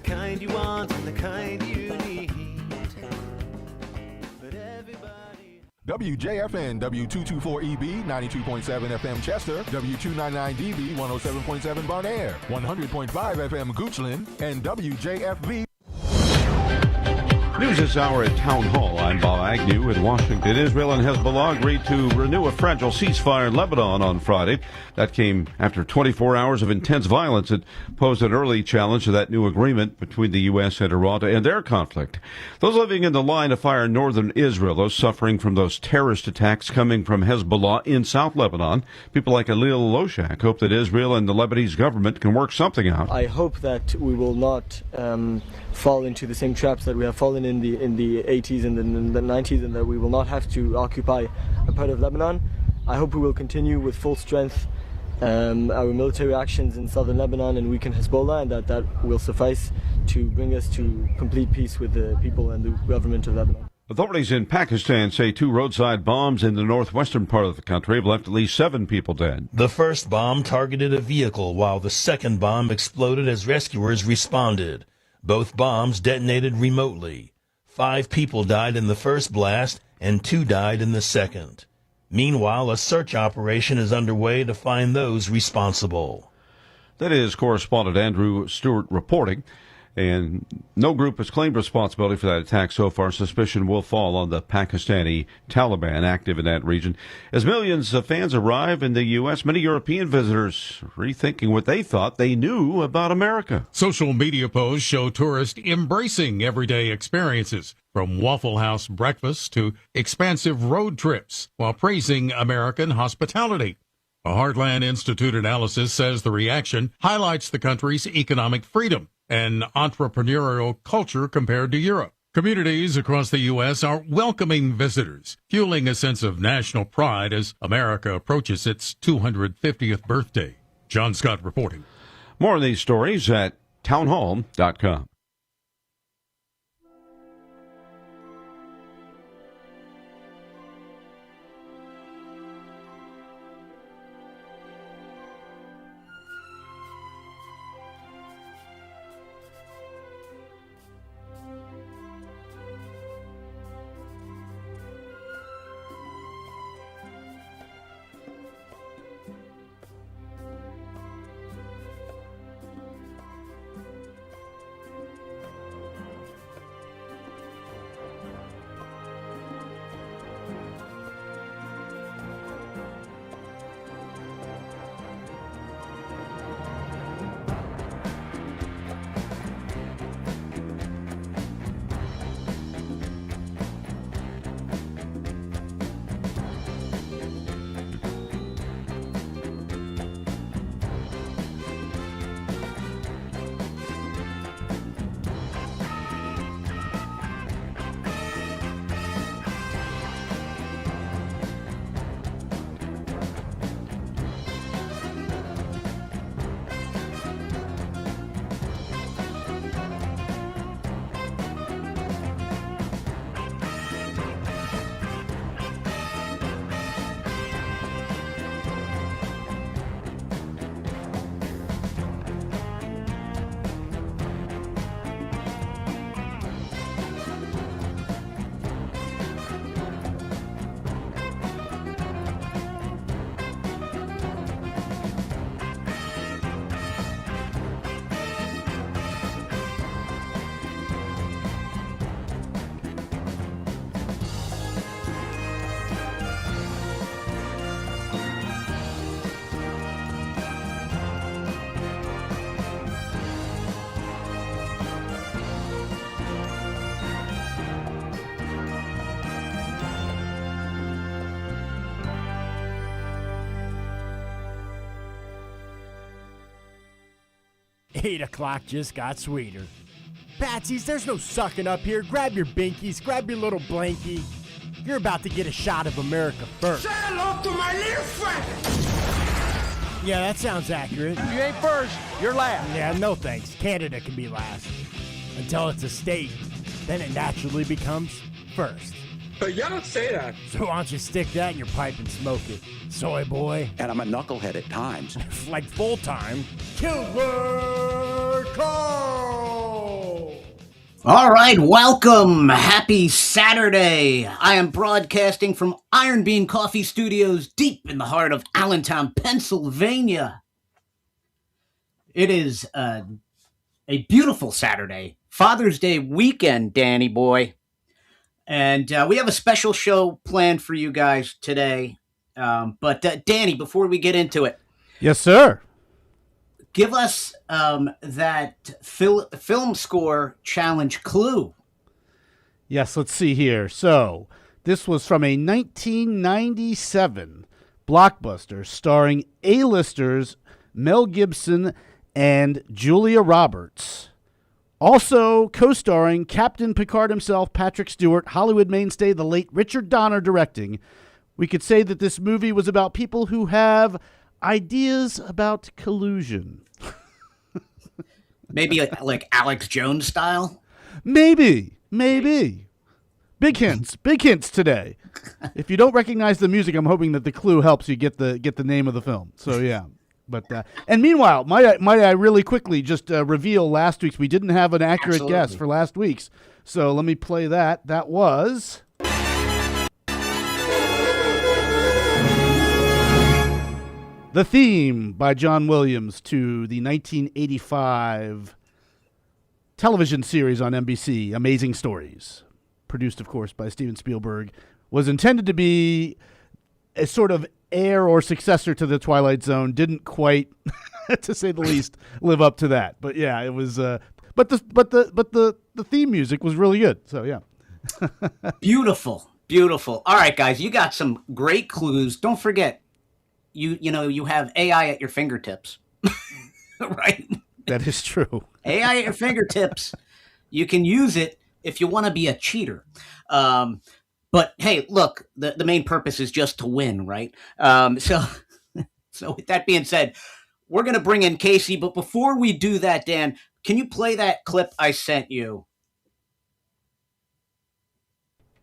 kind you want and the kind you need. But everybody... WJFN W224EB 92.7 FM Chester, W299DB 107.7 Bon Air, 100.5 FM Goochland, and WJFB. News this hour at Town Hall. I'm Bob Agnew in Washington. Israel and Hezbollah agreed to renew a fragile ceasefire in Lebanon on Friday. That came after 24 hours of intense violence. It posed an early challenge to that new agreement between the U.S. and Iran to end their conflict. Those living in the line of fire in northern Israel, those suffering from those terrorist attacks coming from Hezbollah in South Lebanon, people like Alil Loshak hope that Israel and the Lebanese government can work something out. I hope that we will not fall into the same traps that we have fallen in the 80s and the 90s, and that we will not have to occupy a part of Lebanon. I hope we will continue with full strength our military actions in southern Lebanon and weaken Hezbollah, and that will suffice to bring us to complete peace with the people and the government of Lebanon. Authorities in Pakistan say 2 roadside bombs in the northwestern part of the country have left at least 7 people dead. The first bomb targeted a vehicle, while the second bomb exploded as rescuers responded. Both bombs detonated remotely. 5 people died in the first blast and 2 died in the second. Meanwhile, a search operation is underway to find those responsible. That is correspondent Andrew Stewart reporting. And no group has claimed responsibility for that attack so far. Suspicion will fall on the Pakistani Taliban active in that region. As millions of fans arrive in the U.S., many European visitors rethinking what they thought they knew about America. Social media posts show tourists embracing everyday experiences, from Waffle House breakfast to expansive road trips, while praising American hospitality. A Heartland Institute analysis says the reaction highlights the country's economic freedom and entrepreneurial culture compared to Europe. Communities across the U.S. are welcoming visitors, fueling a sense of national pride as America approaches its 250th birthday. John Scott reporting. More on these stories at townhall.com. Eight o'clock just got sweeter. Patsies, there's no sucking up here. Grab your binkies, grab your little blankie. You're about to get a shot of America first. Say hello to my little friend. Yeah, that sounds accurate. You ain't first, you're last. Yeah, no thanks. Canada can be last. Until it's a state, then it naturally becomes first. But you don't say that. So why don't you stick that in your pipe and smoke it, soy boy? And I'm a knucklehead at times. Like full-time. Killer Carl! All right, welcome. Happy Saturday. I am broadcasting from Iron Bean Coffee Studios deep in the heart of Allentown, Pennsylvania. It is a beautiful Saturday, Father's Day weekend, Danny boy. And we have a special show planned for you guys today. But Danny, before we get into it, Yes, sir. give us that film score challenge clue. Yes, let's see here. So, this was from a 1997 blockbuster starring A-listers Mel Gibson and Julia Roberts. Also co-starring Captain Picard himself, Patrick Stewart, Hollywood mainstay, the late Richard Donner directing. We could say that this movie was about people who have ideas about collusion. Maybe like Alex Jones style? Maybe. Big hints today. If you don't recognize the music, I'm hoping that the clue helps you get the name of the film. So yeah. But and meanwhile, might I really quickly just reveal last week's? We didn't have an accurate guess for last week's, so let me play that. That was the theme by John Williams to the 1985 television series on NBC, Amazing Stories, produced, of course, by Steven Spielberg. Was intended to be a sort of heir or successor to the Twilight Zone. Didn't quite, to say the least, live up to that. But yeah, it was. But the theme music was really good. So yeah. Beautiful. All right, guys, you got some great clues. Don't forget, you have AI at your fingertips, right? That is true. AI at your fingertips. You can use it if you want to be a cheater. But hey, look, the main purpose is just to win, right? So with that being said, we're going to bring in Casey. But before we do that, Dan, can you play that clip I sent you?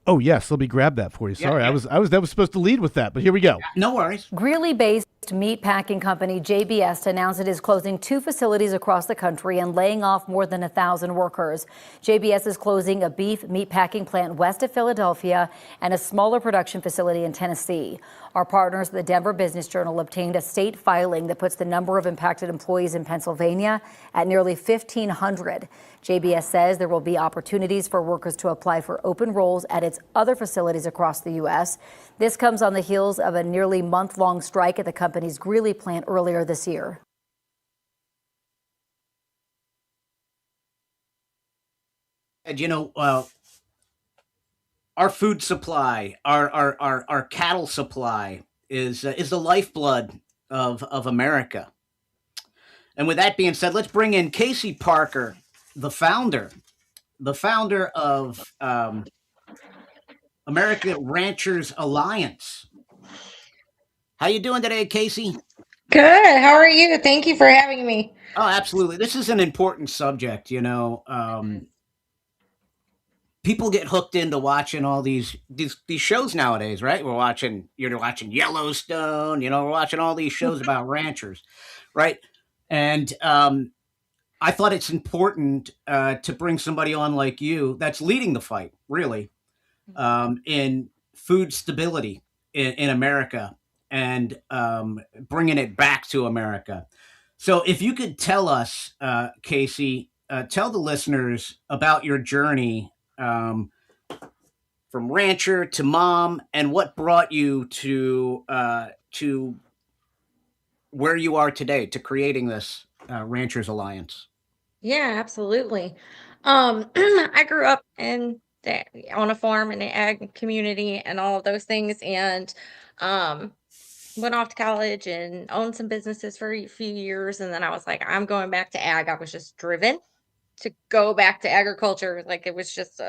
Oh yes, let me grab that for you. Sorry, yeah. I was supposed to lead with that, but here we go. No worries. Greeley-based meat packing company JBS announced it is closing 2 facilities across the country and laying off more than 1,000 workers. JBS is closing a beef meat packing plant west of Philadelphia and a smaller production facility in Tennessee. Our partners at the Denver Business Journal obtained a state filing that puts the number of impacted employees in Pennsylvania at nearly 1,500. JBS says there will be opportunities for workers to apply for open roles at its other facilities across the U.S. This comes on the heels of a nearly month-long strike at the company's Greeley plant earlier this year. And our food supply, our cattle supply is the lifeblood of America. And with that being said, let's bring in Casey Parker, the founder of America Ranchers Alliance. How you doing today, Casey? Good. How are you? Thank you for having me. Oh, absolutely. This is an important subject. People get hooked into watching all these shows nowadays, right? You're watching Yellowstone. We're watching all these shows about ranchers, right? And I thought it's important to bring somebody on like you that's leading the fight, really, in food stability in America and bringing it back to America. So if you could tell us, Casey, tell the listeners about your journey from rancher to mom and what brought you to where you are today, to creating this Ranchers Alliance. Yeah, absolutely. I grew up on a farm in the ag community and all of those things, and went off to college and owned some businesses for a few years, and then I was like, I'm going back to ag. I was just driven to go back to agriculture. Like it was just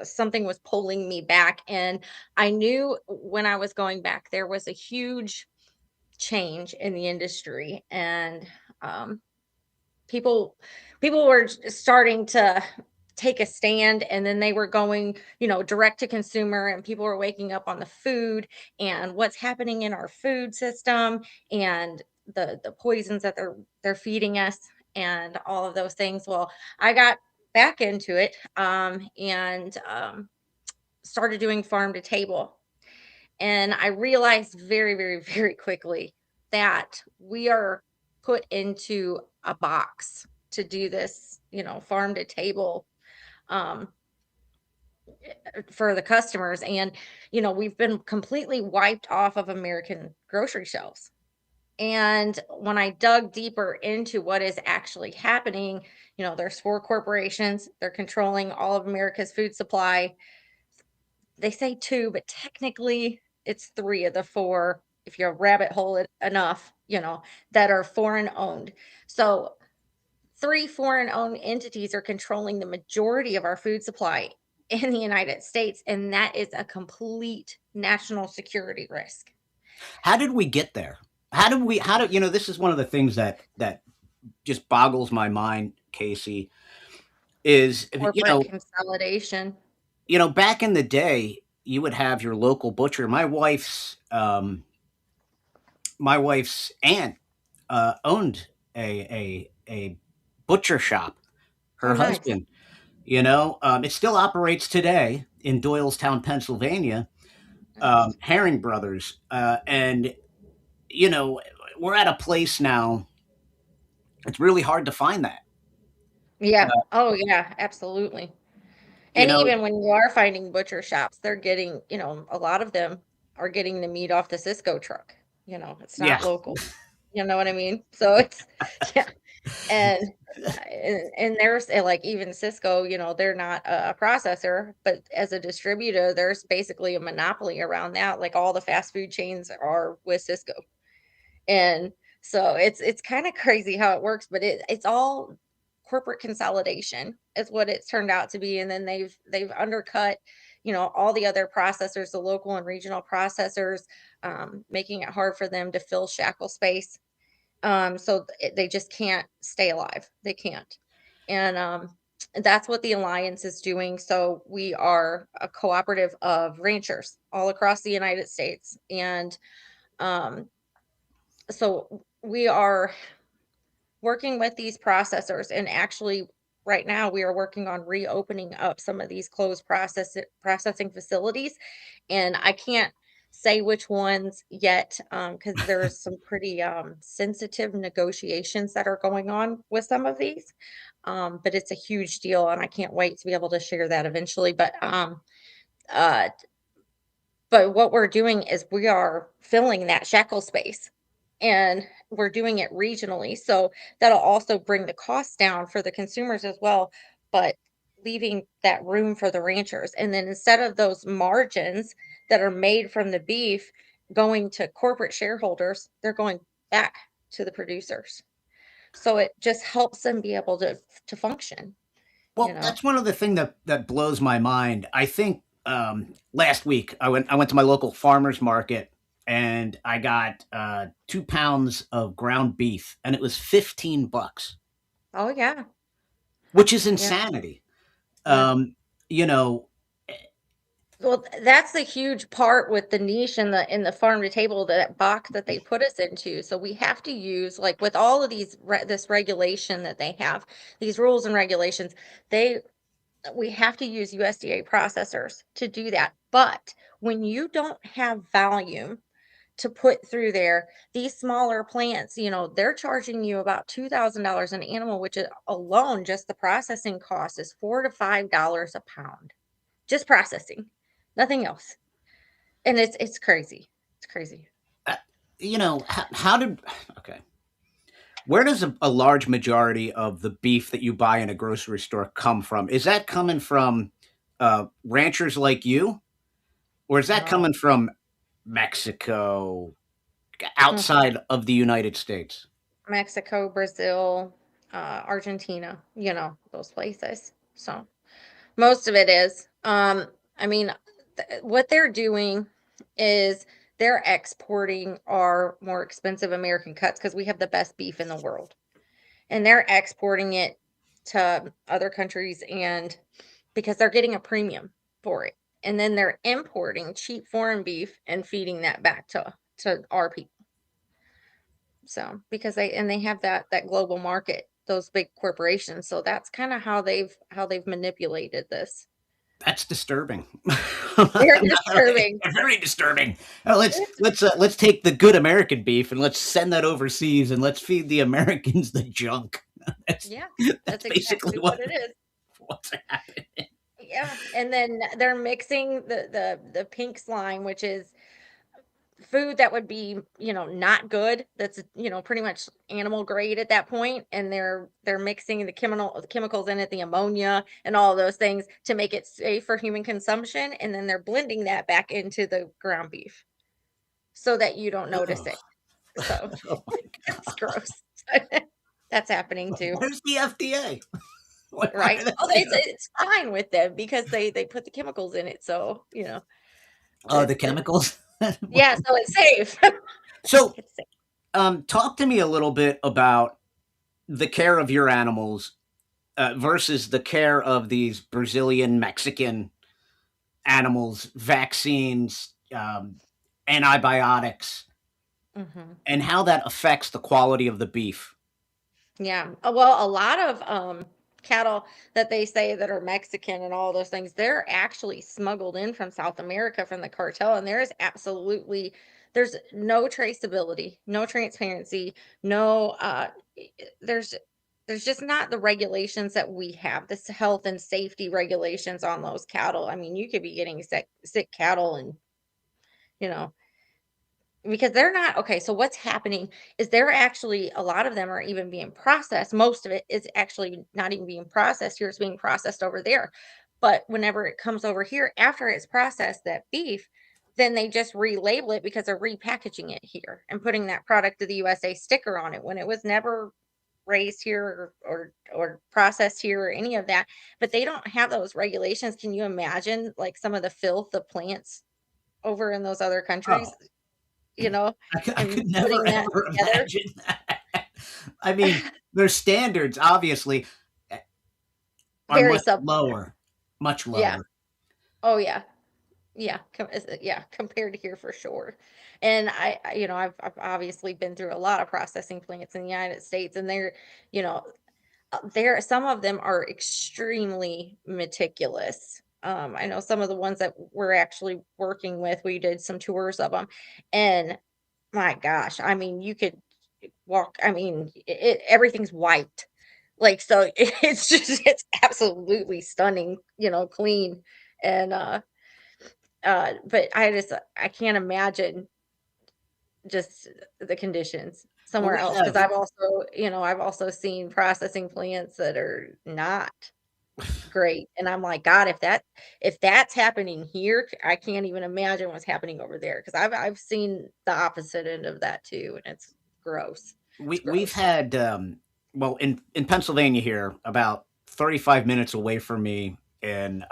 something was pulling me back, and I knew when I was going back there was a huge change in the industry, and people were starting to take a stand, and then they were going direct to consumer, and people were waking up on the food and what's happening in our food system and the poisons that they're feeding us and all of those things. Well, I got back into it, and started doing farm to table. And I realized very, very, very quickly that we are put into a box to do this, farm to table, um, for the customers. And, we've been completely wiped off of American grocery shelves. And when I dug deeper into what is actually happening, there's four corporations, they're controlling all of America's food supply. They say two, but technically it's three of the four, if you rabbit hole it enough, that are foreign owned. So three foreign owned entities are controlling the majority of our food supply in the United States, and that is a complete national security risk. How did we get there? This is one of the things that just boggles my mind, Casey, is, Corporate consolidation. back in the day, you would have your local butcher. My wife's aunt owned a butcher shop. Her Oh, nice. husband, it still operates today in Doylestown, Pennsylvania. Nice. Herring Brothers, and we're at a place now. It's really hard to find that. Yeah. Oh, yeah, absolutely. You And know, even when you are finding butcher shops, they're getting, a lot of them are getting the meat off the Cisco truck. It's yeah, not local. You know what I mean? So it's yeah. And there's like even Cisco, they're not a processor, but as a distributor, there's basically a monopoly around that. Like all the fast food chains are with Cisco. And so it's kind of crazy how it works, but it's all corporate consolidation is what it's turned out to be. And then they've undercut, all the other processors, the local and regional processors, making it hard for them to fill shackle space. So they just can't stay alive. They can't. And that's what the alliance is doing. So we are a cooperative of ranchers all across the United States. And um, so we are working with these processors, and actually right now we are working on reopening up some of these closed processing facilities, and I can't say which ones yet, because there's some pretty sensitive negotiations that are going on with some of these, but it's a huge deal and I can't wait to be able to share that eventually. Uh, but what we're doing is we are filling that shackle space, and we're doing it regionally. So that'll also bring the cost down for the consumers as well, but leaving that room for the ranchers. And then instead of those margins that are made from the beef going to corporate shareholders, they're going back to the producers. So it just helps them be able to function, you well, know. that's one of the thing that blows my mind. I think last week I went to my local farmers market and I got 2 pounds of ground beef, and it was $15, Oh yeah. which is Yeah. insanity. Yeah. You know, Well, that's the huge part with the niche in the farm to table, that box that they put us into. So we have to use, like with all of this regulation that they have, these rules and regulations, they we have to use USDA processors to do that. But when you don't have volume to put through there, these smaller plants, they're charging you about $2,000 an animal, which is alone, just the processing cost is $4 to $5 a pound, just processing, nothing else. And it's crazy. It's crazy. how did okay? Where does a large majority of the beef that you buy in a grocery store come from? Is that coming from ranchers like you, or is that No. coming from Mexico, Mm. outside of the United States? Mexico, Brazil, Argentina, those places. So most of it is. I mean, what they're doing is they're exporting our more expensive American cuts because we have the best beef in the world. And they're exporting it to other countries, and because they're getting a premium for it. And then they're importing cheap foreign beef and feeding that back to our people. So because they have that global market. those big corporations. So that's kind of how they've manipulated this. That's disturbing. Very disturbing. Very disturbing. Let's take the good American beef and let's send that overseas and let's feed the Americans the junk. Yeah, That's that's basically exactly what it is. what's happening. Yeah, and then they're mixing the pink slime, which is food that would be, not good. That's, pretty much animal grade at that point, and they're mixing the chemicals in it, the ammonia and all of those things to make it safe for human consumption, and then they're blending that back into the ground beef so that you don't notice it. So Oh my it's gross. That's happening too. Where's the FDA? Why Right. are they Oh, doing that? it's fine with them because they put the chemicals in it, so, Oh, the it's chemicals. yeah, so it's safe. So, It's safe. talk to me a little bit about the care of your animals versus the care of these Brazilian, Mexican animals, vaccines, antibiotics, Mhm. and how that affects the quality of the beef. Yeah. Well, a lot of cattle that they say that are Mexican and all those things, they're actually smuggled in from South America from the cartel, and there's no traceability, no transparency, no there's just not the regulations that we have, this health and safety regulations on those cattle. I mean, you could be getting sick cattle and, you know, because they're not okay. So what's happening is they're actually a lot of them are even being processed. Most of it is actually not even being processed here, it's being processed over there. But whenever it comes over here, after it's processed, that beef, then they just relabel it because they're repackaging it here and putting that product of the USA sticker on it when it was never raised here or processed here or any of that. But they don't have those regulations. Can you imagine like some of the filth of plants over in those other countries? Oh, You know, I and could never putting that ever together. imagine that. I mean, their standards obviously are Very much sub lower, much Yeah. lower. Oh, yeah. Yeah, yeah, compared to here for sure. And I've obviously been through a lot of processing plants in the United States, and you know, some of them are extremely meticulous. I know some of the ones that we're actually working with, we did some tours of them, and my gosh, I mean, you could walk, I mean, everything's white. Like, so it's absolutely stunning, clean. And, but I can't imagine just the conditions Well, somewhere we else. Cause have I've also seen processing plants that are not great. And I'm like, God, if that's happening here, I can't even imagine what's happening over there. Cause I've seen the opposite end of that too. And it's gross. It's we've gross. had well in Pennsylvania here, about 35 minutes away from me in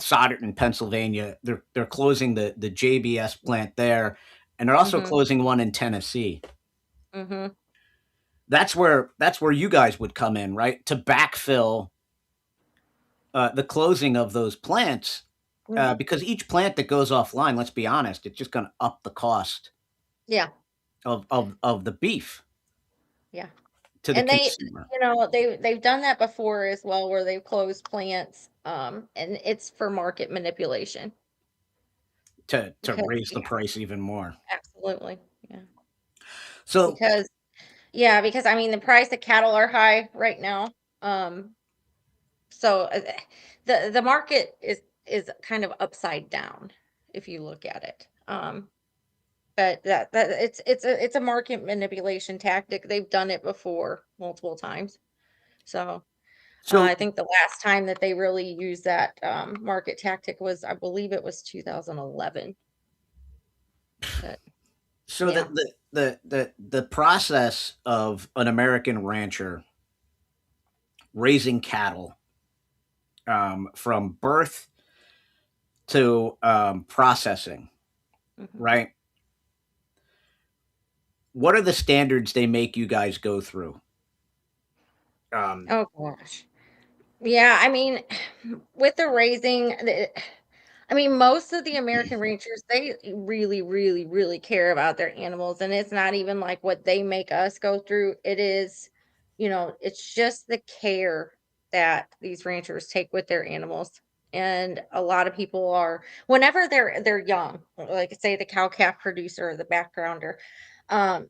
Sodderton, Pennsylvania. They're closing the JBS plant there, and they're also Mhm. closing one in Tennessee. Mhm. That's where you guys would come in, right? To backfill the closing of those plants, Mhm. because each plant that goes offline, let's be honest, it's just going to up the cost Yeah. of the beef Yeah. to the And consumer. they've done that before as well, where they've closed plants, and it's for market manipulation To because raise the yeah, price even more. absolutely. Yeah. So Because because I mean the price of cattle are high right now. Um, so the market is kind of upside down if you look at it. But that it's a market manipulation tactic. They've done it before multiple times. So so I think the last time that they really used that, market tactic was, I believe it was 2011, but so yeah. the process of an American rancher raising cattle, from birth to processing, Mhm. right? What are the standards they make you guys go through? Um, Oh gosh. Yeah, I mean, with the raising, I mean, most of the American ranchers, they really, really, really care about their animals, and it's not even like what they make us go through. It is it's just the care that these ranchers take with their animals. And a lot of people are, whenever they're young, like say the cow calf producer or the backgrounder, um,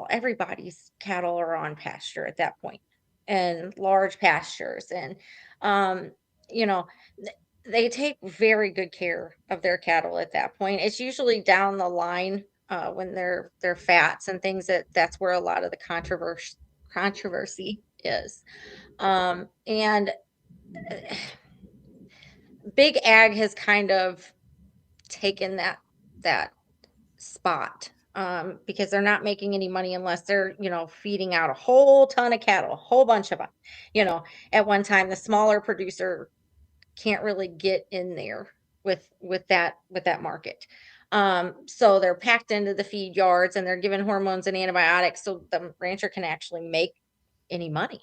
everybody's cattle are on pasture at that point, and large pastures, and um, you know, th- they take very good care of their cattle at that point. It's usually down the line, when they're fats and things, that's where a lot of the controversy is. And Big Ag has kind of taken that spot, because they're not making any money unless they're, feeding out a whole ton of cattle, a whole bunch of them. You know, at one time, the smaller producer can't really get in there with that market. So they're packed into the feed yards and they're given hormones and antibiotics so the rancher can actually make any money.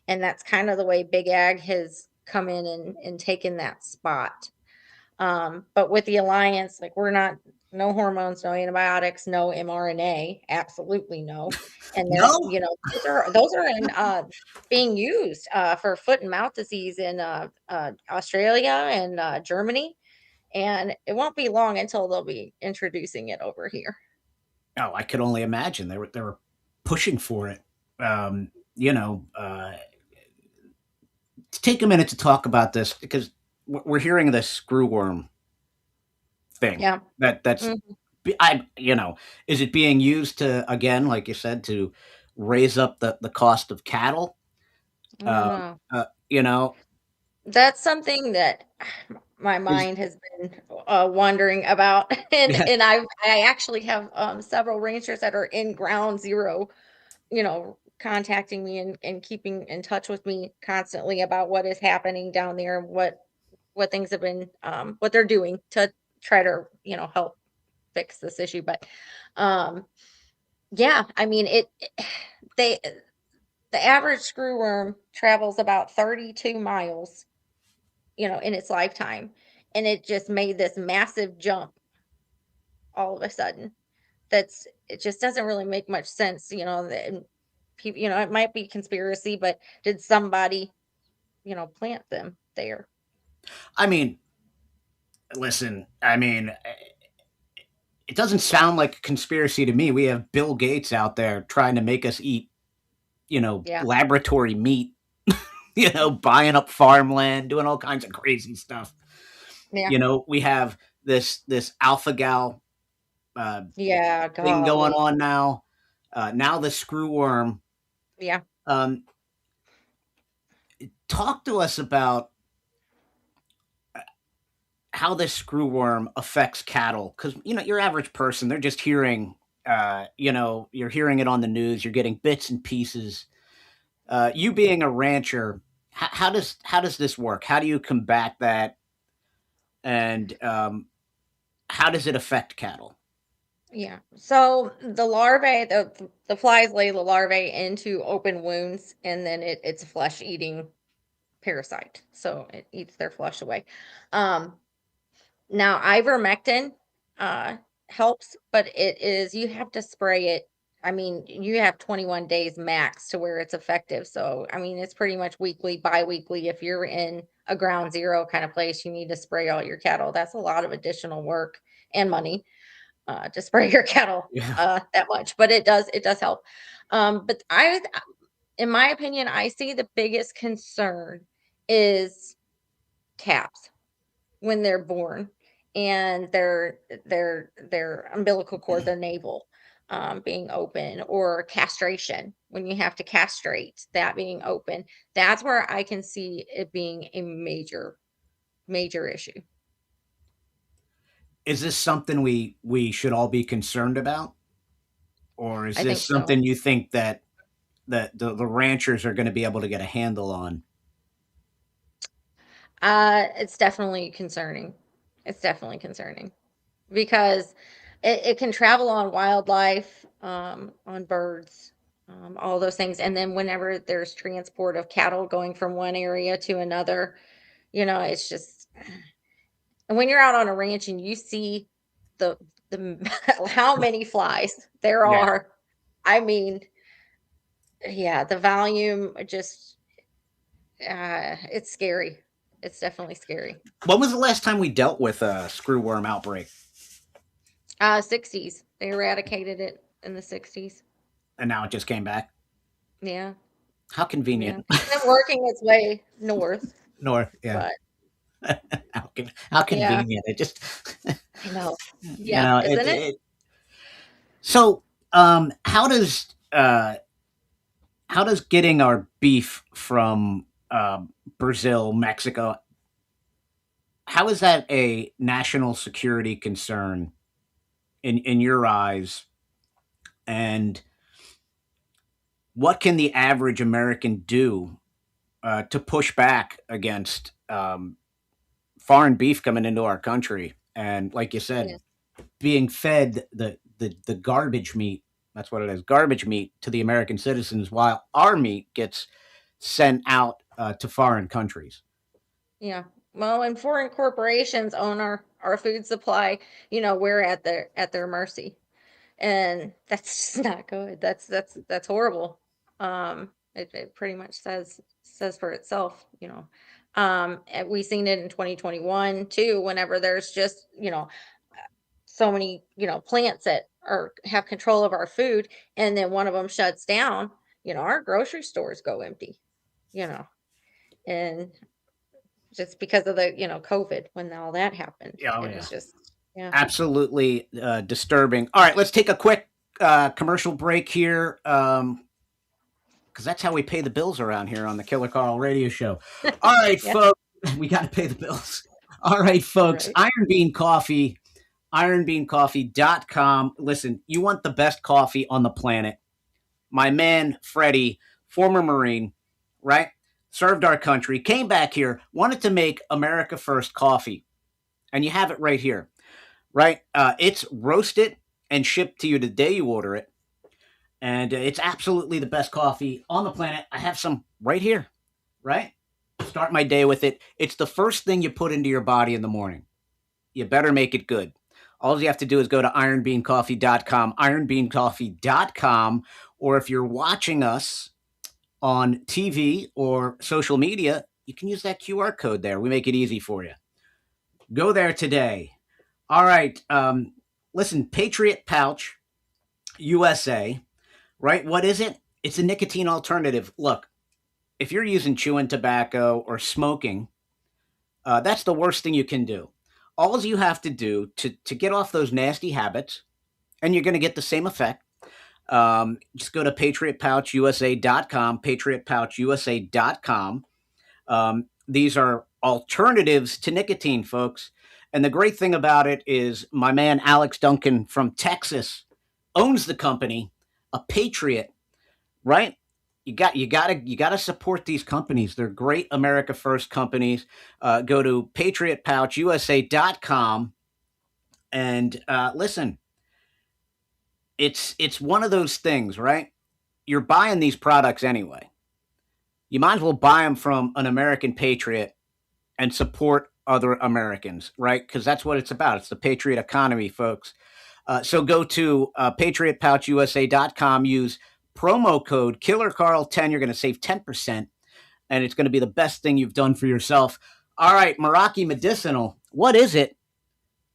And that's kind of the way Big Ag has come in and taken that spot. But with the alliance, like we're not, no hormones, no antibiotics, no mRNA, absolutely no. And they're, No. those are in being used for foot and mouth disease in Australia and Germany. And it won't be long until they'll be introducing it over here. Oh, I could only imagine they were pushing for it. Um, you know, to take a minute to talk about this because we're hearing this screwworm thing. Yeah. That's Mhm. is it being used to, again, like you said, to raise up the cost of cattle? I don't Uh, know. you know, That's something that my is mind has been wondering about, and I actually have several ranchers that are in ground zero, contacting me and keeping in touch with me constantly about what is happening down there and what things have been, what they're doing to try to help fix this issue. But um, yeah, I mean they the average screwworm travels about 32 miles, in its lifetime. And it just made this massive jump all of a sudden. It just doesn't really make much sense, that people, it might be conspiracy, but did somebody, plant them there? I mean, listen, I mean, it doesn't sound like a conspiracy to me. We have Bill Gates out there trying to make us eat, Yeah. laboratory meat, buying up farmland, doing all kinds of crazy stuff. Yeah. We have this alpha gal Yeah, thing going golly. on now. Now the screwworm. Yeah. Um, talk to us about how this screwworm affects cattle, because your average person, they're just hearing, you're hearing it on the news, you're getting bits and pieces. You being a rancher, how does this work? How do you combat that, and how does it affect cattle? Yeah. So the larvae, the flies lay the larvae into open wounds, and then it's a flesh eating parasite. So it eats their flesh away. Um, Now, ivermectin uh, helps, but you have to spray it. I mean, you have 21 days max to where it's effective. So, I mean, it's pretty much weekly, bi-weekly. If you're in a ground zero kind of place, you need to spray all your cattle. That's a lot of additional work and money to spray your cattle Yeah. that much, but it does help. But in my opinion, I see the biggest concern is calves when they're born and their umbilical cord, their navel being open, or castration when you have to castrate that being open. That's where I can see it being a major issue. Is this something we should all be concerned about, or is I think this so. something you think that the ranchers are going to be able to get a handle on? It's definitely concerning. It's definitely concerning because it can travel on wildlife, on birds, all those things. And then whenever there's transport of cattle going from one area to another, it's just, and when you're out on a ranch and you see the how many flies there Yeah. are, I mean, yeah, the volume just it's scary. It's definitely scary. When was the last time we dealt with a screwworm outbreak? 60s. They eradicated it in the 60s. And now it just came back. Yeah. How Yeah. convenient. It's been working its way north, North, yeah. but How yeah, convenient. It just, I know. you Yeah, know, isn't it? so, how does getting our beef from Brazil, Mexico, how is that a national security concern in your eyes? And what can the average American do to push back against foreign beef coming into our country? And like you said, Yes. being fed the garbage meat. That's what it is, garbage meat to the American citizens, while our meat gets sent out to foreign countries. Yeah. Well, when foreign corporations own our food supply, we're at their mercy. And that's just not good. That's horrible. It pretty much says for itself, and we seen it in 2021 too, whenever there's just, so many, plants that have control of our food, and then one of them shuts down, our grocery stores go empty, you know, and just because of the, COVID when all that happened. Yeah, oh It yeah, was just, yeah. absolutely disturbing. All right, let's take a quick commercial break here, because that's how we pay the bills around here on the Killer Carl Radio Show. All right, Yeah. folks, we got to pay the bills. All right, folks, Right. Iron Bean Coffee, ironbeancoffee.com. Listen, you want the best coffee on the planet. My man, Freddie, former Marine, right? Served our country, came back here, wanted to make America First coffee. And you have it right here, right? It's roasted and shipped to you the day you order it. And it's absolutely the best coffee on the planet. I have some right here, right? Start my day with it. It's the first thing you put into your body in the morning. You better make it good. All you have to do is go to ironbeancoffee.com, ironbeancoffee.com, or if you're watching us on TV or social media, you can use that QR code there. We make it easy for you. Go there today. All right. Listen, Patriot Pouch USA, right? What is it? It's a nicotine alternative. Look, if you're using chewing tobacco or smoking, that's the worst thing you can do. All you have to do to get off those nasty habits, and you're going to get the same effect, just go to patriotpouchusa.com, patriotpouchusa.com. These are alternatives to nicotine, folks. And the great thing about it is my man Alex Duncan from Texas owns the company, a patriot, right? You gotta support these companies. They're great America First companies. Go to patriotpouchusa.com and listen. It's one of those things, right? You're buying these products anyway. You might as well buy them from an American patriot and support other Americans, right? Because that's what it's about. It's the patriot economy, folks. So go to patriotpouchusa.com, use promo code KillerCarl10. You're going to save 10%, and it's going to be the best thing you've done for yourself. All right, Meraki Medicinal. What is it?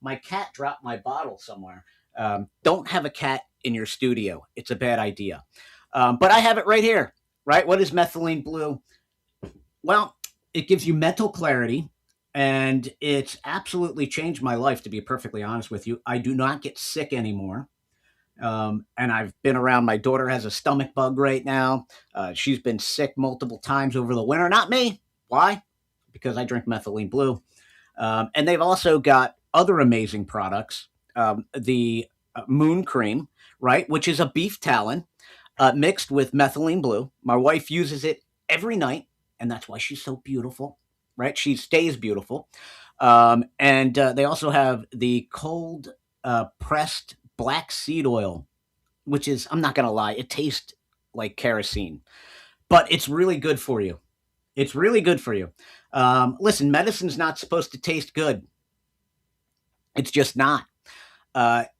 My cat dropped my bottle somewhere. Don't have a cat in your studio. It's a bad idea. But I have it right here, right? What is methylene blue? Well, it gives you mental clarity, and it's absolutely changed my life, to be perfectly honest with you. I do not get sick anymore. And I've been around, my daughter has a stomach bug right now. She's been sick multiple times over the winter. Not me. Why? Because I drink methylene blue. And they've also got other amazing products. The Moon Cream, right, which is a beef talon mixed with methylene blue. My wife uses it every night, and that's why she's so beautiful, right? She stays beautiful. And they also have the cold pressed black seed oil, which is, I'm not going to lie, it tastes like kerosene, but it's really good for you. It's really good for you. Listen, medicine's not supposed to taste good. It's just not.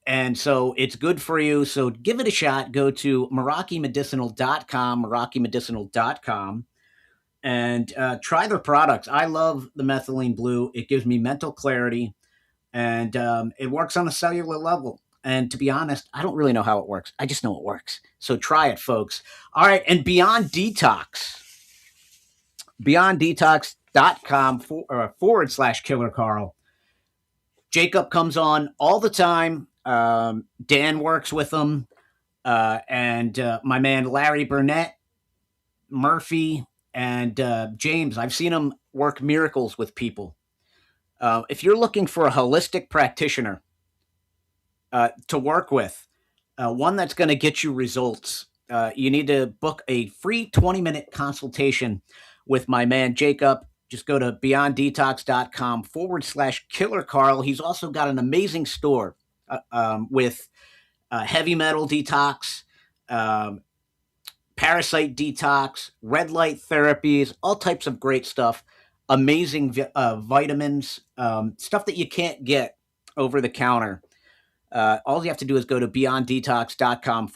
And so it's good for you. So give it a shot. Go to MerakiMedicinal.com, and try their products. I love the methylene blue. It gives me mental clarity, and it works on a cellular level. And to be honest, I don't really know how it works. I just know it works. So try it, folks. All right. And Beyond Detox, BeyondDetox.com / Killer Carl. Jacob comes on all the time. Dan works with him. And my man Larry Burnett, Murphy, and James. I've seen him work miracles with people. If you're looking for a holistic practitioner to work with, one that's going to get you results, you need to book a free 20-minute consultation with my man Jacob. Just go to BeyondDetox.com / Killer Carl. He's also got an amazing store with heavy metal detox, parasite detox, red light therapies, all types of great stuff, amazing vitamins, stuff that you can't get over the counter. All you have to do is go to BeyondDetox.com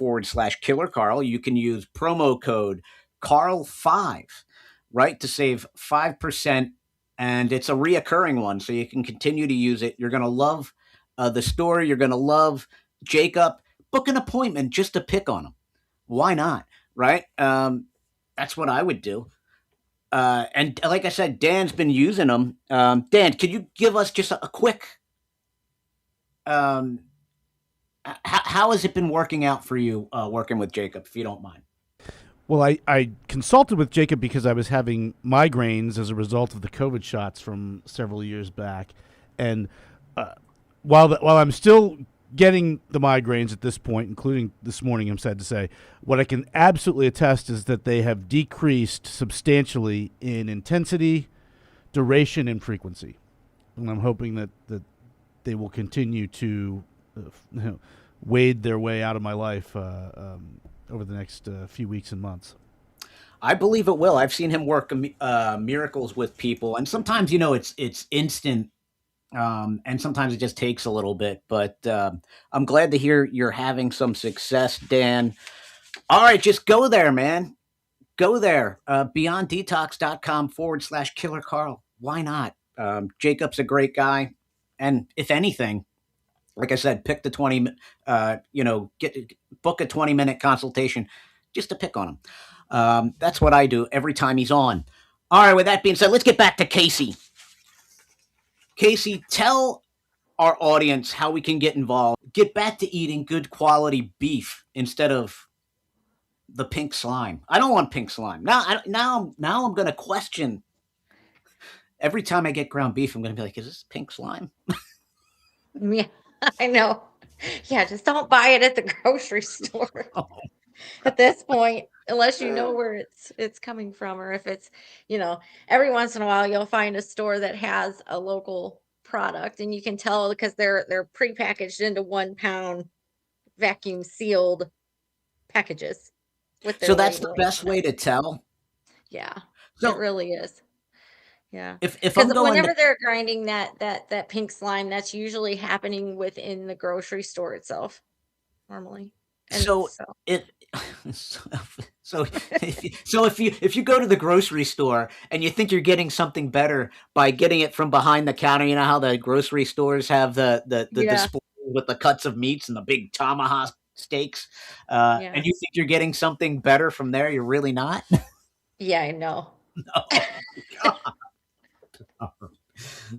/ Killer Carl. You can use promo code Carl5, right, to save 5%. And it's a reoccurring one, so you can continue to use it. You're going to love the store. You're going to love Jacob. Book an appointment just to pick on him. Why not? Right? That's what I would do. And like I said, Dan's been using them. Dan, could you give us just a quick, how has it been working out for you working with Jacob, if you don't mind? Well, I consulted with Jacob because I was having migraines as a result of the COVID shots from several years back. And while I'm still getting the migraines at this point, including this morning, I'm sad to say, what I can absolutely attest is that they have decreased substantially in intensity, duration, and frequency. And I'm hoping that they will continue to wade their way out of my life over the next few weeks and months. I believe it will. I've seen him work miracles with people, and sometimes, it's instant. And sometimes it just takes a little bit, but I'm glad to hear you're having some success, Dan. All right, just go there, man. Go there. BeyondDetox.com / Killer Carl. Why not? Jacob's a great guy. And if anything, like I said, pick the 20, book a 20-minute consultation just to pick on him. That's what I do every time he's on. All right, with that being said, let's get back to Casey. Casey, tell our audience how we can get involved. Get back to eating good quality beef instead of the pink slime. I don't want pink slime. Now I'm going to question. Every time I get ground beef, I'm going to be like, is this pink slime? Yeah, I know. Yeah, just don't buy it at the grocery store at this point, unless you know where it's coming from, or if it's, every once in a while you'll find a store that has a local product, and you can tell because they're prepackaged into 1 pound vacuum sealed packages with their So that's the label. best way to tell. Yeah, So it really is. Yeah, if because I'm going whenever to, they're grinding that pink slime, that's usually happening within the grocery store itself, normally. And so it so if you go to the grocery store and you think you're getting something better by getting it from behind the counter, you know how the grocery stores have the Yeah. display with the cuts of meats and the big tomahawk steaks, Yeah. and you think you're getting something better from there, you're really not. Yeah, I know. All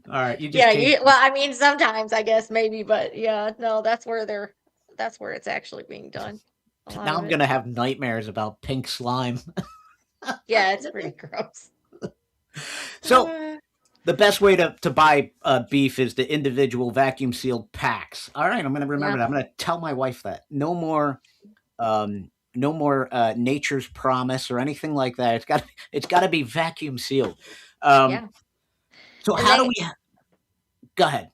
right, you just Yeah, well, I mean, sometimes I guess maybe, but yeah, no, that's where it's actually being done. A lot now of I'm it. gonna have nightmares about pink slime. Yeah, it's pretty gross. So the best way to buy beef is the individual vacuum sealed packs. All right, I'm going to remember that. I'm going to tell my wife that. No more Nature's Promise or anything like that. It's got to be vacuum sealed. Yeah. So And how do we? Go ahead.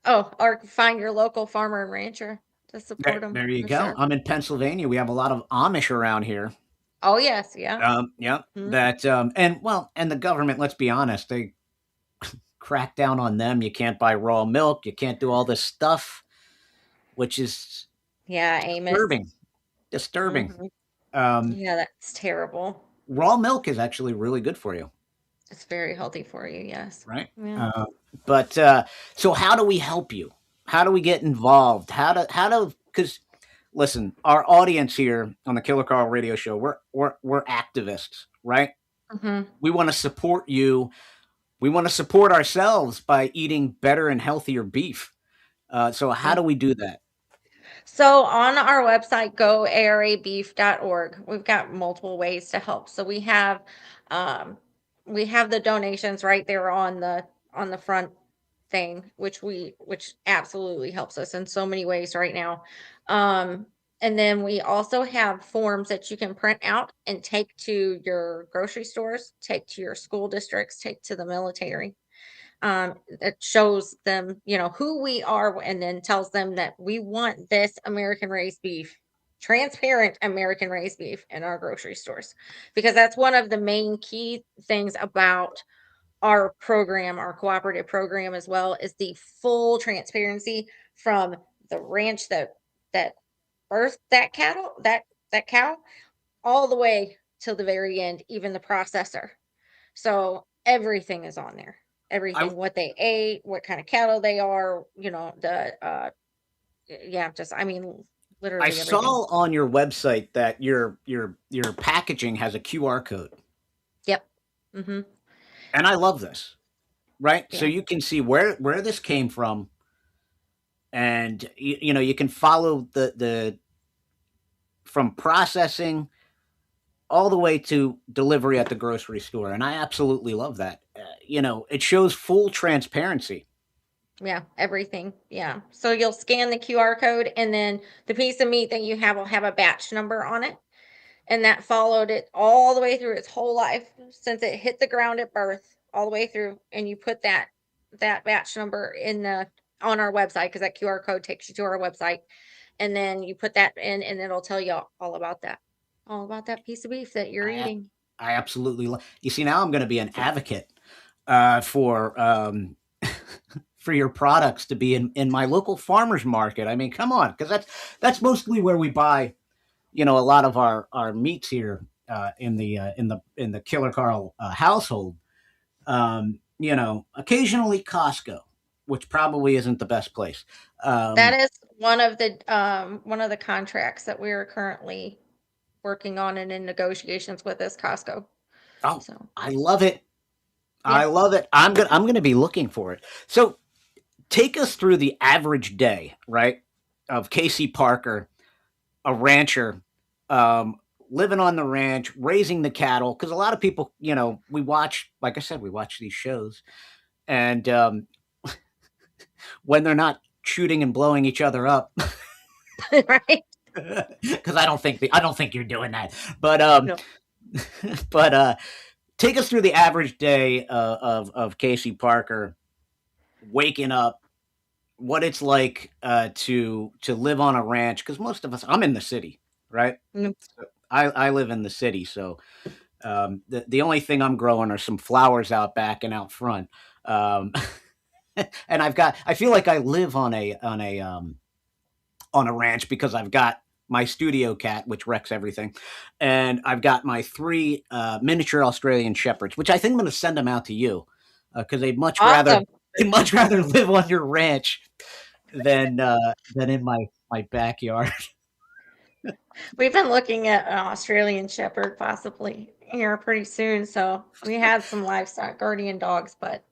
Oh, or find your local farmer and rancher to support them. There you for go. sure. I'm in Pennsylvania. We have a lot of Amish around here. Oh yes, yeah. Yeah. Mhm. That and the government. Let's be honest. They crack down on them. You can't buy raw milk. You can't do all this stuff. which is Yeah, Amos. disturbing. Yeah, that's terrible. Raw milk is actually really good for you, It's very healthy for you. Yes. right? Yeah. But so how do we help you? How do we get involved? Because listen, our audience here on the Killer Carl Radio Show, we're activists, right? hmm We want to support you. We want to support ourselves by eating better and healthier beef. So how do we do that? So on our website, goarabeef.org, we've got multiple ways to help. So um, we have the donations right there on the front thing, which absolutely helps us in so many ways right now. Um, and then we also have forms that you can print out and take to your grocery stores, take to your school districts, take to the military. It shows them, who we are, and then tells them that we want this American raised beef, transparent American raised beef in our grocery stores, because that's one of the main key things about our program, our cooperative program as well, is the full transparency from the ranch that birthed that cow all the way till the very end, even the processor. So everything is on there. I Everything, what they ate, what kind of cattle they are, yeah, just I mean, I literally everything. saw on your website that your packaging has a QR code, Yep. Mm-hmm. and I love this. Right, so Yeah. you can see where this came from, and you can follow the from processing all the way to delivery at the grocery store, and I absolutely love that. It shows full transparency. Yeah, everything. Yeah. So you'll scan the QR code, and then the piece of meat that you have will have a batch number on it. And that followed it all the way through its whole life since it hit the ground at birth, all the way through. And you put that batch number on our website, because that QR code takes you to our website. And then you put that in, and it'll tell you all about that piece of beef that you're I eating. I absolutely love. You see, now I'm going to be an advocate for for your products to be in my local farmers market. I mean, come on, because that's mostly where we buy a lot of our meats here in the Killer Carl household. Occasionally Costco, which probably isn't the best place. That is one of the contracts that we are currently working on and in negotiations with is Costco. Oh, So I love it. I yeah. love it. I'm gonna be looking for it. So take us through the average day, right, of Casey Parker, a rancher, um, living on the ranch, raising the cattle. Because a lot of people, we watch, like I said, we watch these shows, and when they're not shooting and blowing each other up, Right. because I don't think you're doing that. But No. but take us through the average day of Casey Parker waking up, what it's like to live on a ranch. Because most of us, I'm in the city, right? Mm. I live in the city, so the only thing I'm growing are some flowers out back and out front. Um, and I feel like I live on a ranch because I've got my studio cat, which wrecks everything, and I've got my three miniature Australian shepherds, which I think I'm going to send them out to you because Awesome. they'd much rather live on your ranch than in my backyard. We've been looking at an Australian Shepherd possibly here pretty soon. So we had some livestock guardian dogs, but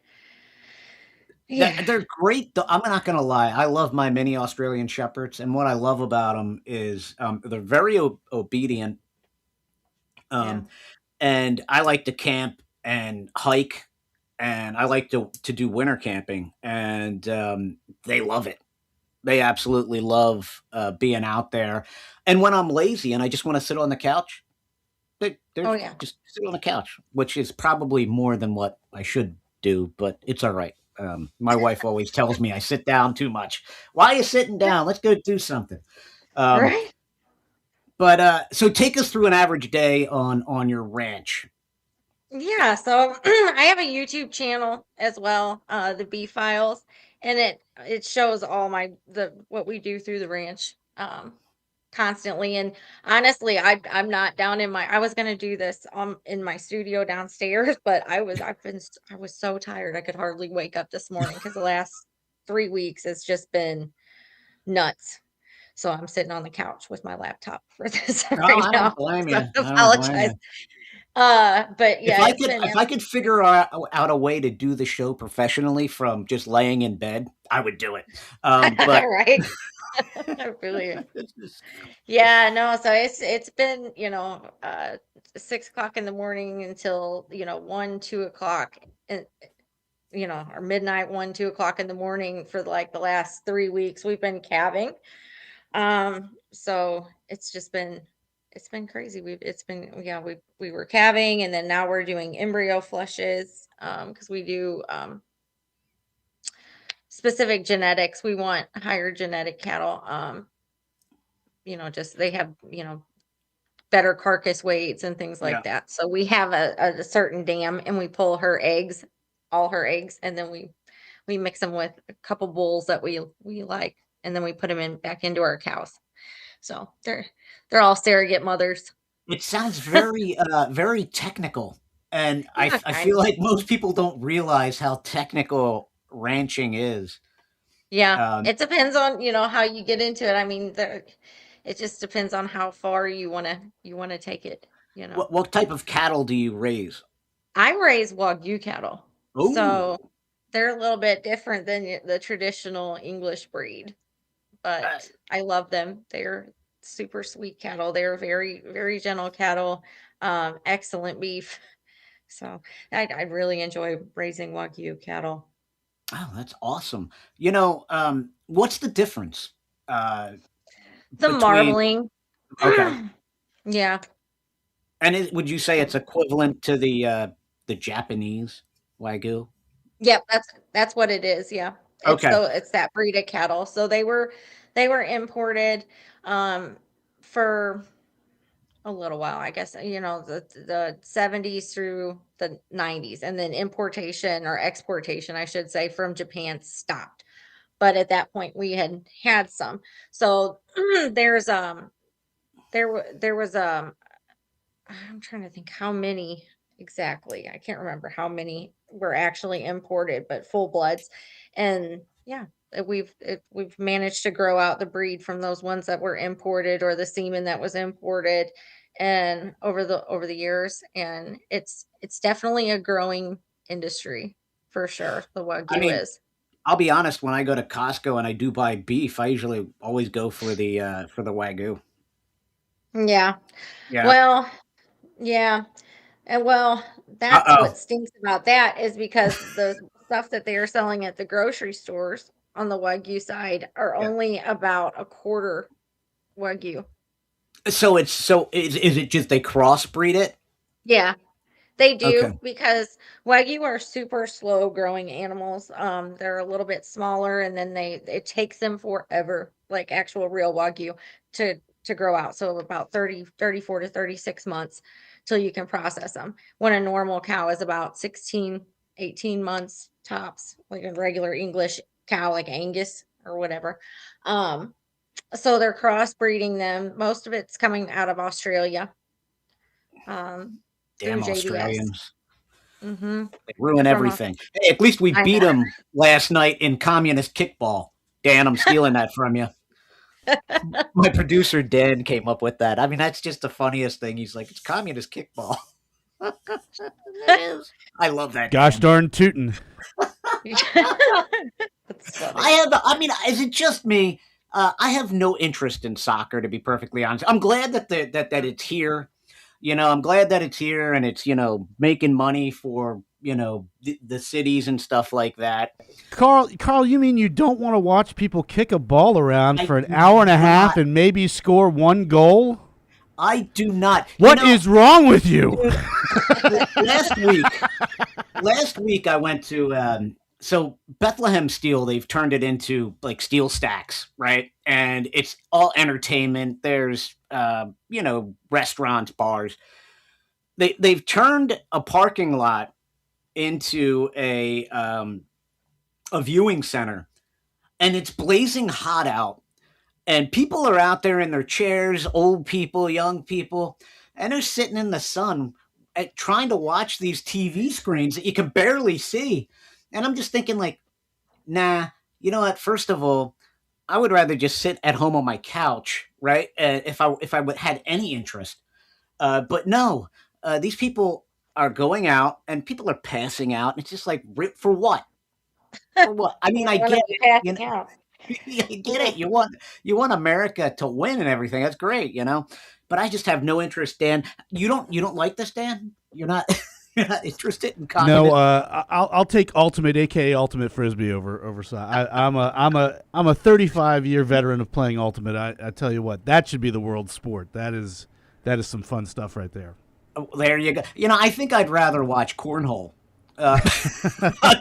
yeah. They're great. I'm not going to lie. I love my mini Australian shepherds, and what I love about them is they're very obedient. Yeah. Um, and I like to camp and hike, and I like to do winter camping, and they love it. They absolutely love being out there. And when I'm lazy and I just want to sit on the couch, they're Oh yeah. just sit on the couch, which is probably more than what I should do, but it's all right. My wife always tells me I sit down too much. Why are you sitting down? Let's go do something. Um, Right. but so take us through an average day on your ranch. Yeah, so I have a YouTube channel as well, the B Files, and it shows all what we do through the ranch constantly. And honestly, I'm not down in I was gonna do this in my studio downstairs, but I was so tired I could hardly wake up this morning because the last 3 weeks it's just been nuts. So I'm sitting on the couch with my laptop for this No, right I don't now. blame So you. I I don't blame apologize. you. But If yeah, I it's could, been if I could figure out a way to do the show professionally from just laying in bed, I would do it. But right. I feel you. Yeah, no, so it's been, 6 o'clock in the morning until, 1, 2 o'clock and or midnight, 1, 2 o'clock in the morning for like the last 3 weeks we've been calving. So it's been crazy. We were calving and then now we're doing embryo flushes, because we do specific genetics. We want higher genetic cattle. Just they have, better carcass weights and things like yeah, that. So we have a certain dam and we pull her eggs, all her eggs, and then we mix them with a couple bulls that we like, and then we put them in back into our cows. So they're all surrogate mothers. it sounds very technical, and Yeah, I kind feel of. like most people don't realize how technical ranching is. Yeah, Um, it depends on, how you get into it. I mean, it just depends on how far you wanna take it, you know. what type of cattle do you raise? I raise Wagyu cattle, Oh, so they're a little bit different than the traditional English breed, uh, but I love them. They're super sweet cattle. They're very, very gentle cattle, excellent beef. So I really enjoy raising Wagyu cattle. oh, that's awesome. What's the difference uh, The between? marbling. Okay, Yeah. and would you say it's equivalent to the Japanese Wagyu? Yep, that's what it is, yeah. Okay, It's that breed of cattle. So they were imported for a little while, I guess, the 70s through the 90s, and then importation or exportation, I should say, from Japan stopped. But at that point we had some. So there's there was I'm trying to think how many exactly. I can't remember how many were actually imported, but full bloods. And yeah, we've managed to grow out the breed from those ones that were imported or the semen that was imported and over the years. And it's definitely a growing industry for sure. The I Wagyu mean, is. I'll be honest. When I go to Costco and I do buy beef, I usually always go for the Wagyu. Yeah. Yeah. Well, yeah. And well, Uh that's oh. what stinks about that is because the stuff that they are selling at the grocery stores on the Wagyu side are Yeah. only about a quarter Wagyu. Is it just they crossbreed it? Yeah, they Okay. do because Wagyu are super slow growing animals. They're a little bit smaller and then it takes them forever, like actual real Wagyu to grow out. So about 34 to 36 months till you can process them. When a normal cow is about 16, 18 months tops, like a regular English cow like Angus or whatever. Um, so they're crossbreeding them. Most of it's coming out of Australia, um, through Damn JBS. Australians. Mm-hmm. They ruin From a everything. Hey, at least we I beat know. them last night in communist kickball. Dan, I'm stealing that from you. My producer Dan came up with that. I mean, that's just the funniest thing. He's like, it's communist kickball. It is. I love that. Gosh Dan. darn tootin'. That's funny. I mean, is it just me? I have no interest in soccer, to be perfectly honest. I'm glad that it's here. I'm glad that it's here and it's, making money for, the cities and stuff like that. Carl, you mean you don't want to watch people kick a ball around I for an do hour and a half not. and maybe score one goal? I do not. What is wrong with you? Dude, last week I went to so Bethlehem Steel. They've turned it into like steel stacks, right? And it's all entertainment. There's restaurants, bars. They've turned a parking lot into a viewing center. and it's blazing hot out, and people are out there in their chairs, old people, young people, and they're sitting in the sun trying to watch these TV screens that you can barely see. And I'm just thinking, like, nah, you know what? First of all, I would rather just sit at home on my couch, right? If I had any interest. But no, these people are going out, and people are passing out. And it's just like, for what? For what? I mean, I Wanna get be it. passing out. I get it. You want America to win and everything. That's great, But I just have no interest, Dan. You don't like this, Dan? You're not you're not interested in communism. No, I'll take ultimate, aka ultimate frisbee over side. I'm a 35-year veteran of playing ultimate. I tell you what, that should be the world sport. That is some fun stuff right there. Oh, there you go. I think I'd rather watch cornhole. A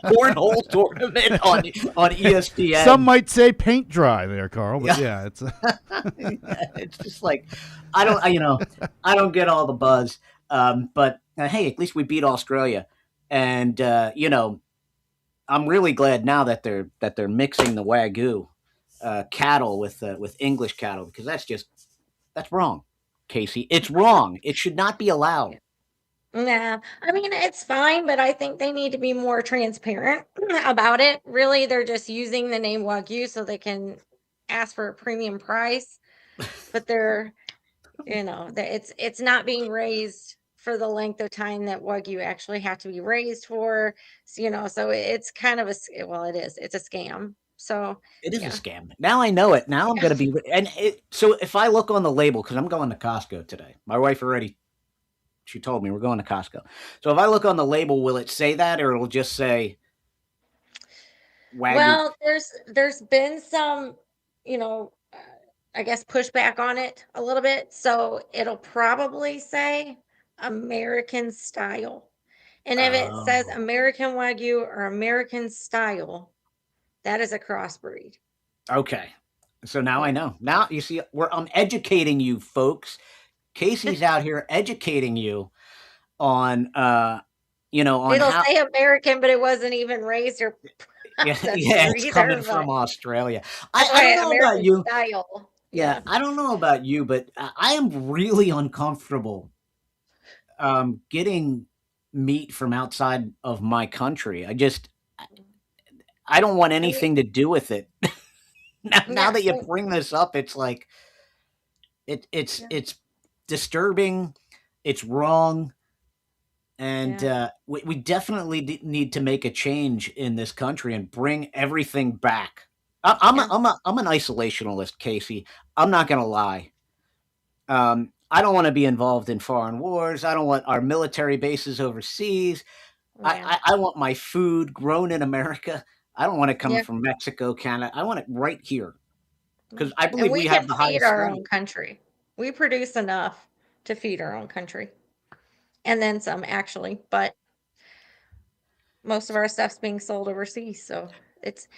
cornhole tournament on ESPN. Some might say paint dry there, Carl, but yeah, it's it's just like I don't get all the buzz. But hey, at least we beat Australia, and I'm really glad now that they're mixing the Wagyu cattle with English cattle, because that's wrong, Casey. It's wrong. It should not be allowed. Nah, I mean, it's fine, but I think they need to be more transparent about it. Really, they're just using the name Wagyu so they can ask for a premium price, but it's not being raised for the length of time that Wagyu actually have to be raised for. So it's kind of it's a scam. So It is a scam. Now I know it. Now I'm going to be, so if I look on the label, because I'm going to Costco today, my wife she told me we're going to Costco. So if I look on the label, will it say that, or it'll just say Wagyu? Well, there's been some, I guess pushback on it a little bit. So it'll probably say American style. And if it says American Wagyu or American style, that is a crossbreed. Okay. So now I know. Now you see, I'm educating you folks. Casey's out here educating you on, on It'll how. say American, but it wasn't even raised or It's coming from Australia. I don't know about you. Style. Yeah, I don't know about you, but I am really uncomfortable getting meat from outside of my country. I don't want anything to do with it. Now that you bring this up, it's like it's disturbing. It's wrong. And we definitely need to make a change in this country and bring everything back. I'm an isolationist, Casey. I'm not gonna lie. I don't want to be involved in foreign wars. I don't want our military bases overseas. I want my food grown in America. I don't want it coming from Mexico, Canada. I want it right here, because I believe we have the highest feed our standard. own country. We produce enough to feed our own country. And then some, actually, but most of our stuff's being sold overseas, so it's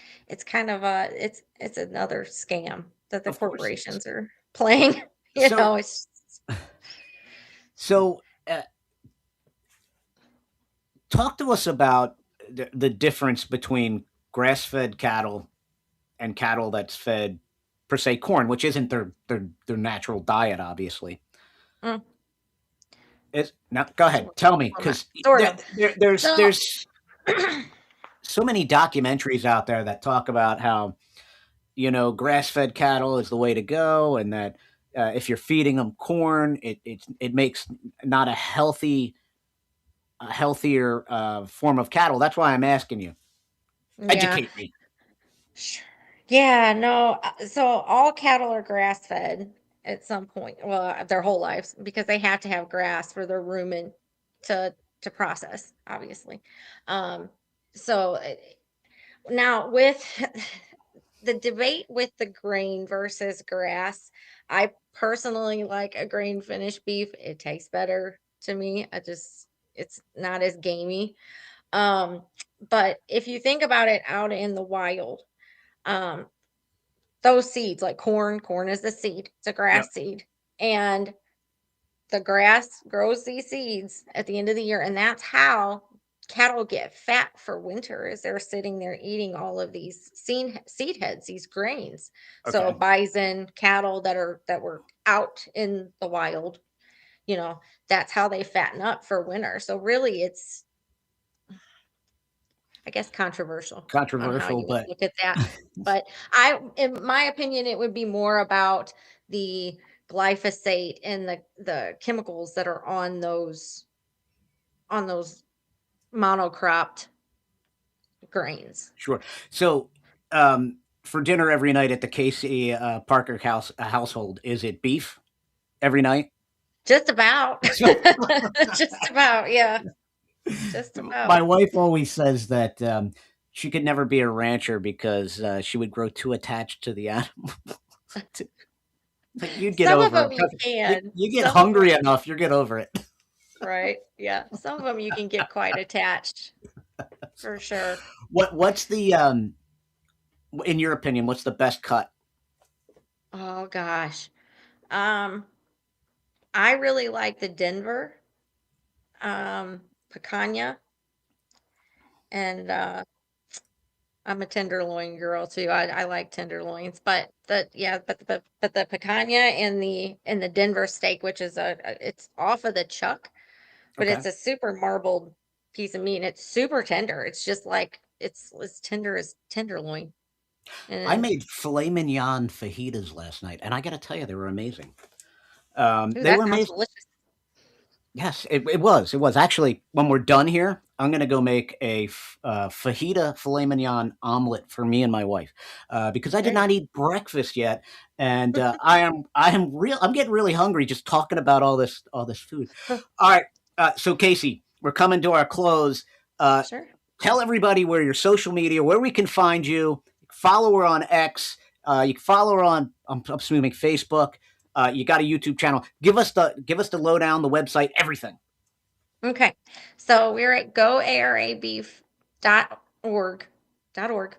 kind of it's another scam that the corporations are playing. So, talk to us about the difference between grass-fed cattle and cattle that's fed, per se, corn, which isn't their natural diet, obviously. Now, go ahead, tell me, because there's so many documentaries out there that talk about how grass-fed cattle is the way to go, and that if you're feeding them corn, it makes not a healthier form of cattle. That's why I'm asking you. Educate me. Yeah, no. So all cattle are grass-fed at some point, well, their whole lives, because they have to have grass for their rumen to process, obviously. So now with the debate with the grain versus grass, I personally like a grain finished beef. It tastes better to me. It's not as gamey. But if you think about it out in the wild, those seeds, like corn is the seed. It's a grass seed. And the grass grows these seeds at the end of the year. And that's how cattle get fat for winter is they're sitting there eating all of these seed heads, these grains. So Okay. bison, cattle that were out in the wild, you know, that's how they fatten up for winter. So really it's, I guess, controversial on how Controversial, you would but look at that. But in my opinion, it would be more about the glyphosate and the chemicals that are on those monocropped grains. sure. So, for dinner every night at the Casey Parker household, is it beef every night? Just about. Just about, yeah. Just My about. wife always says that she could never be a rancher because she would grow too attached to the animal. Like you'd get Some of over them it. you can. You get Some of 'em hungry enough, you get over it. right, yeah. Some of them you can get quite attached, for sure. What's the in your opinion, what's the best cut? Oh gosh. Um, I really like the Denver, picanha, and, I'm a tenderloin girl too. I like tenderloins, but the picanha and the Denver steak, which is it's off of the chuck, but Okay. it's a super marbled piece of meat, and it's super tender. It's just like it's as tender as tenderloin. I And made filet mignon fajitas last night, and I got to tell you, they were amazing. ooh, They that were sounds amazing. delicious. Yes, it was. It was actually when we're done here. I'm gonna go make a fajita filet mignon omelet for me and my wife because I There did you not eat breakfast yet, and I'm getting really hungry just talking about all this food. go. All right, so Casey, we're coming to our close. Sure. Tell everybody where your social media, where we can find you. Follow her on X. You can follow her on I'm assuming Facebook. You got a YouTube channel. Give us the lowdown, the website, everything. Okay. So we're at goarabeef.org. .org.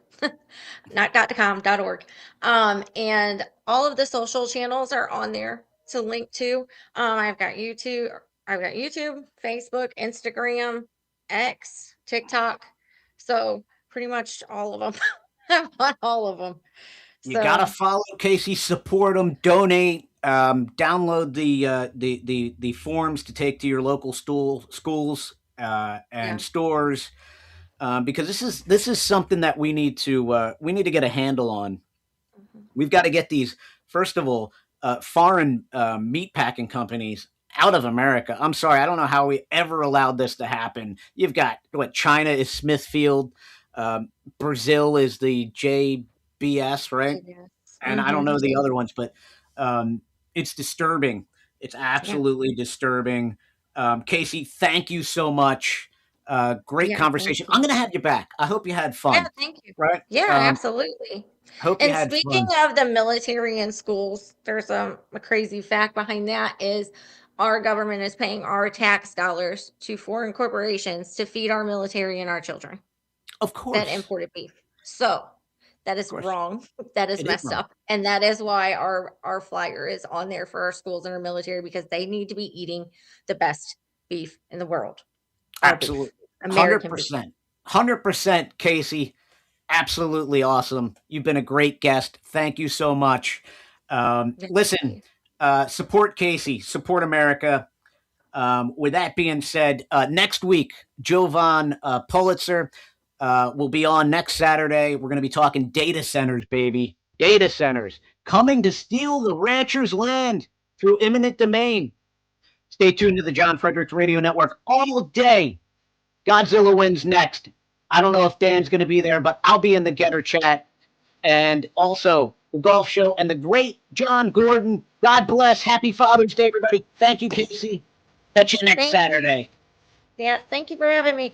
Not .com, .org. And all of the social channels are on there to link to. I've got YouTube, Facebook, Instagram, X, TikTok. So pretty much all of them. I'm on all of them. You gotta So follow Casey, support them, donate, download the forms to take to your local schools yeah. and stores because this is something that we need to get a handle on. Mhm. We've got to get these first of all foreign meat packing companies out of America. I'm sorry, I don't know how we ever allowed this to happen. You've got what China is Smithfield, Brazil is the JBS, right? Yes. And I don't know the Mhm. other ones, but it's disturbing. It's Yeah. absolutely disturbing. Casey, thank you so much. Great Yeah. Thank conversation. you. I'm going to have you back. I hope you had Yeah, fun. thank you. Right? Yeah, absolutely. Hope you And had speaking fun. of the military in schools, there's a crazy fact behind that is our government is paying our tax dollars to foreign corporations to feed our military and our children Of that course. imported beef. So that Of is course. wrong. That is It is messed wrong. up. And that is why our flyer is on there for our schools and our military because they need to be eating the best beef in the world. Our beef. Absolutely. American beef. 100%. 100%, Casey. Absolutely awesome. You've been a great guest. Thank you so much. Yeah, thank Listen, you. support Casey, support America. With that being said, next week, Jovan Pulitzer will be on next Saturday. We're going to be talking data centers, baby. Data centers coming to steal the rancher's land through eminent domain. Stay tuned to the John Fredericks Radio Network all day. Godzilla wins next. I don't know if Dan's going to be there, but I'll be in the Getter chat. And also, the golf show and the great John Gordon. God bless. Happy Father's Day, everybody. Thank you, Casey. Catch you next Thank you. Saturday. Yeah, thank you for having me.